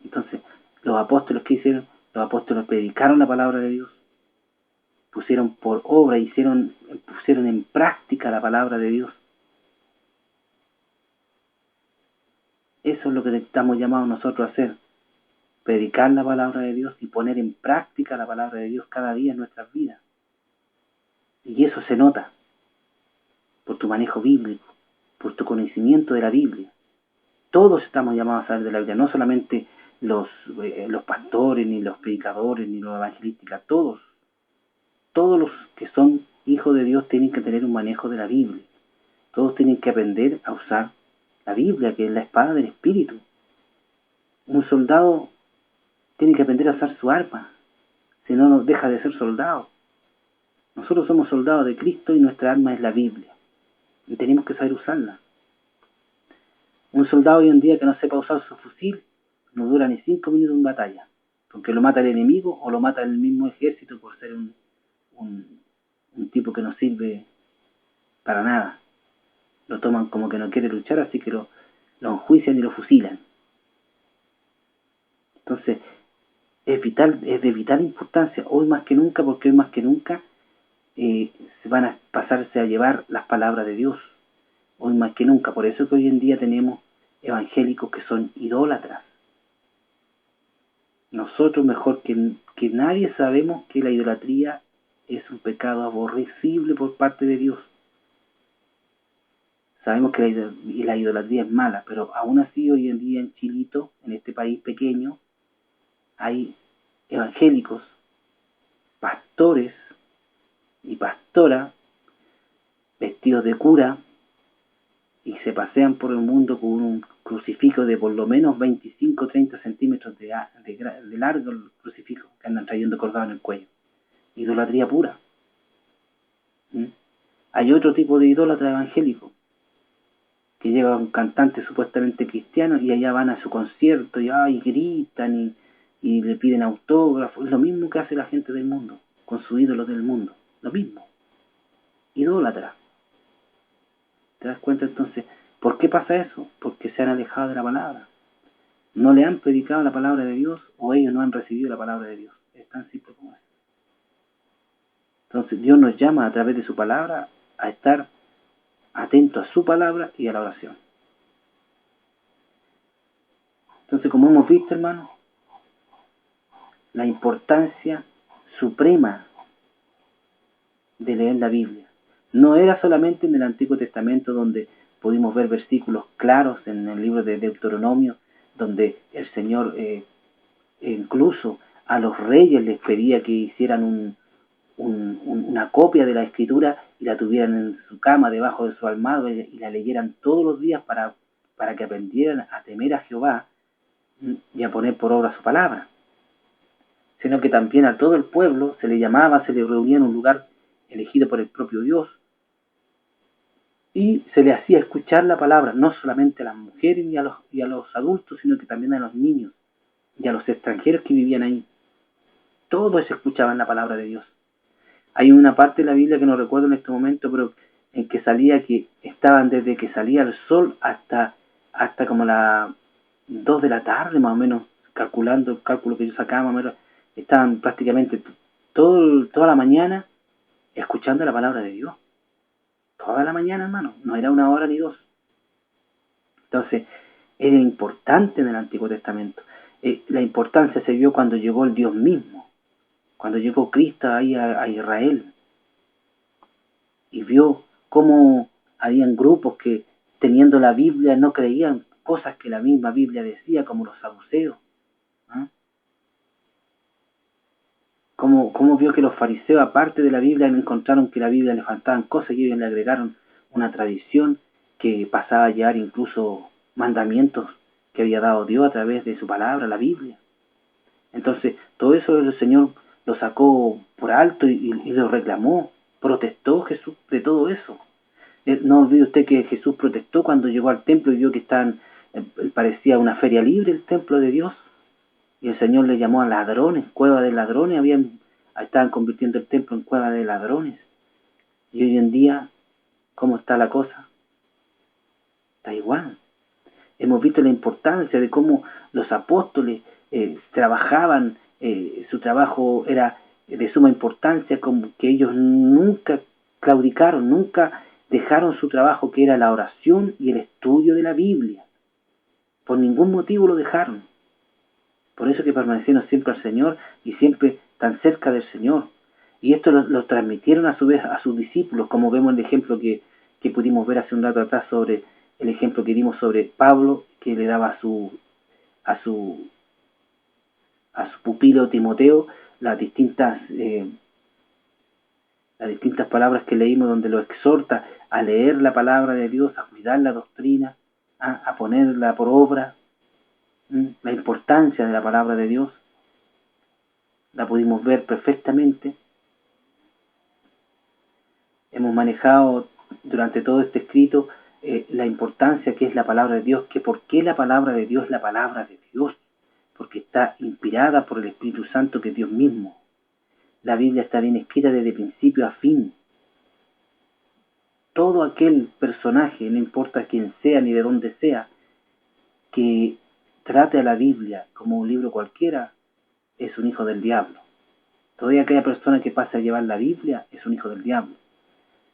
Entonces, los apóstoles, ¿qué hicieron? Los apóstoles predicaron la palabra de Dios, pusieron por obra, pusieron en práctica la palabra de Dios. Eso es lo que estamos llamados nosotros a hacer. predicar la palabra de Dios y poner en práctica la palabra de Dios cada día en nuestras vidas. Y eso se nota por tu manejo bíblico, por tu conocimiento de la Biblia. Todos estamos llamados a saber de la Biblia, no solamente los pastores, ni los predicadores, ni los evangelistas, todos los que son hijos de Dios tienen que tener un manejo de la Biblia. Todos tienen que aprender a usar la Biblia, que es la espada del Espíritu. Un soldado tiene que aprender a usar su arma, si no, no deja de ser soldado. Nosotros somos soldados de Cristo y nuestra arma es la Biblia, y tenemos que saber usarla. Un soldado hoy en día que no sepa usar su fusil no dura ni 5 minutos en batalla, porque lo mata el enemigo o lo mata el mismo ejército por ser un tipo que no sirve para nada. Lo toman como que no quiere luchar, así que lo enjuician y lo fusilan. Entonces, es de vital importancia, hoy más que nunca, porque hoy más que nunca se van a pasarse a llevar las palabras de Dios, hoy más que nunca. Por eso que hoy en día tenemos evangélicos que son idólatras. Nosotros mejor que nadie sabemos que la idolatría es un pecado aborrecible por parte de Dios. Sabemos que la idolatría es mala, pero aún así hoy en día en Chilito, en este país pequeño, hay evangélicos, pastores y pastoras vestidos de cura y se pasean por el mundo con un crucifijo de por lo menos 25-30 centímetros de largo, el crucifijo que andan trayendo colgado en el cuello. Idolatría pura. Hay otro tipo de idólatra evangélico que lleva un cantante supuestamente cristiano y allá van a su concierto y gritan y le piden autógrafos. Es lo mismo que hace la gente del mundo con sus ídolos del mundo. Lo mismo. Idólatra. ¿Te das cuenta entonces? ¿Por qué pasa eso? Porque se han alejado de la palabra. No le han predicado la palabra de Dios o ellos no han recibido la palabra de Dios. Es tan simple como eso. Entonces Dios nos llama a través de su palabra a estar atentos a su palabra y a la oración. Entonces, como hemos visto, hermanos, la importancia suprema de leer la Biblia. No era solamente en el Antiguo Testamento donde pudimos ver versículos claros en el libro de Deuteronomio, donde el Señor incluso a los reyes les pedía que hicieran una copia de la Escritura y la tuvieran en su cama, debajo de su almohada, y la leyeran todos los días para que aprendieran a temer a Jehová y a poner por obra su palabra. Sino que también a todo el pueblo se le llamaba, se le reunía en un lugar elegido por el propio Dios, y se le hacía escuchar la palabra, no solamente a las mujeres y a los adultos, sino que también a los niños y a los extranjeros que vivían ahí. Todos escuchaban la palabra de Dios. Hay una parte de la Biblia que no recuerdo en este momento, pero en que salía que estaban desde que salía el sol hasta como las 2 de la tarde, más o menos, calculando el cálculo que yo sacaba, más o menos, estaban prácticamente toda la mañana escuchando la palabra de Dios. Toda la mañana, hermano, no era 1 hora ni 2. Entonces, era importante en el Antiguo Testamento. La importancia se vio cuando llegó el Dios mismo, cuando llegó Cristo ahí a Israel, y vio cómo habían grupos que, teniendo la Biblia, no creían cosas que la misma Biblia decía, como los saduceos. Cómo vio que los fariseos, aparte de la Biblia, encontraron que a la Biblia le faltaban cosas y ellos le agregaron una tradición que pasaba a llevar incluso mandamientos que había dado Dios a través de su palabra, la Biblia. Entonces, todo eso el Señor lo sacó por alto y lo reclamó, protestó Jesús de todo eso. No olvide usted que Jesús protestó cuando llegó al templo y vio que parecía una feria libre el templo de Dios, y el Señor le llamó a ladrones, cueva de ladrones, estaban convirtiendo el templo en cueva de ladrones. Y hoy en día, ¿cómo está la cosa? Está igual. Hemos visto la importancia de cómo los apóstoles trabajaban, su trabajo era de suma importancia, como que ellos nunca claudicaron, nunca dejaron su trabajo, que era la oración y el estudio de la Biblia. Por ningún motivo lo dejaron. Por eso que permanecieron siempre al Señor y siempre tan cerca del Señor. Y esto lo transmitieron a su vez a sus discípulos, como vemos el ejemplo que pudimos ver hace un rato atrás sobre el ejemplo que dimos sobre Pablo, que le daba a su pupilo Timoteo las distintas palabras que leímos, donde lo exhorta a leer la palabra de Dios, a cuidar la doctrina, a ponerla por obra. La importancia de la palabra de Dios la pudimos ver perfectamente. Hemos manejado durante todo este escrito la importancia que es la palabra de Dios, que por qué la palabra de Dios es la palabra de Dios, porque está inspirada por el Espíritu Santo, que es Dios mismo. La Biblia está bien escrita desde principio a fin. Todo aquel personaje, no importa quién sea ni de dónde sea, que trate a la Biblia como un libro cualquiera, es un hijo del diablo. Toda aquella persona que pasa a llevar la Biblia es un hijo del diablo.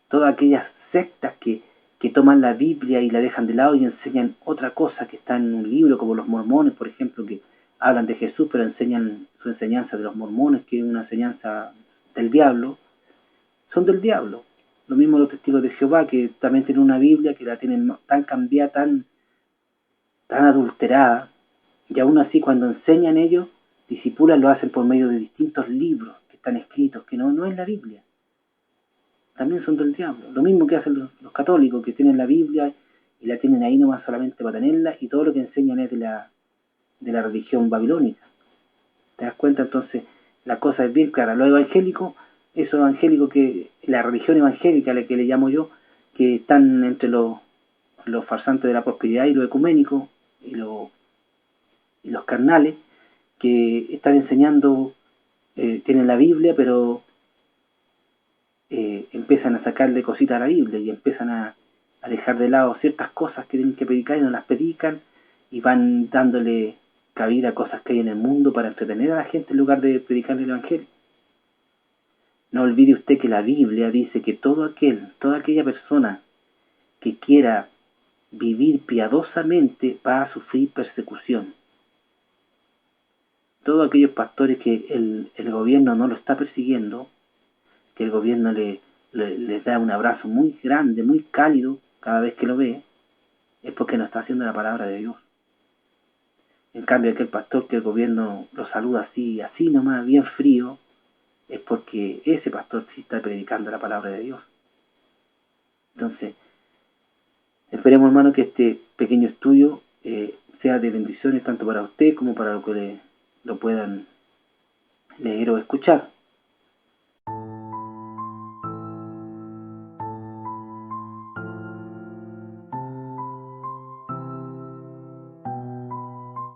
Todas aquellas sectas que toman la Biblia y la dejan de lado y enseñan otra cosa que está en un libro, como los mormones, por ejemplo, que hablan de Jesús, pero enseñan su enseñanza de los mormones, que es una enseñanza del diablo, son del diablo. Lo mismo los testigos de Jehová, que también tienen una Biblia que la tienen tan cambiada, tan adulterada, y aún así cuando enseñan ellos, disipulan, lo hacen por medio de distintos libros que están escritos, que no es la Biblia. También son del diablo. Lo mismo que hacen los católicos, que tienen la Biblia y la tienen ahí nomás solamente para tenerla, y todo lo que enseñan es de la religión babilónica. ¿Te das cuenta? Entonces, la cosa es bien clara. Lo evangélico, eso evangélico, que la religión evangélica, la que le llamo yo, que están entre los farsantes de la prosperidad y los ecuménicos y los carnales, que están enseñando, tienen la Biblia, pero empiezan a sacarle cositas a la Biblia y empiezan a dejar de lado ciertas cosas que tienen que predicar y no las predican, y van dándole cabida a cosas que hay en el mundo para entretener a la gente en lugar de predicarle el Evangelio. No olvide usted que la Biblia dice que toda aquella persona que quiera vivir piadosamente va a sufrir persecución. Todos aquellos pastores que el gobierno no lo está persiguiendo, que el gobierno les da un abrazo muy grande, muy cálido cada vez que lo ve, es porque no está haciendo la palabra de Dios. En cambio, aquel pastor que el gobierno lo saluda así nomás, bien frío, es porque ese pastor sí está predicando la palabra de Dios. Entonces, esperemos, hermano, que este pequeño estudio sea de bendiciones tanto para usted como para los que lo puedan leer o escuchar.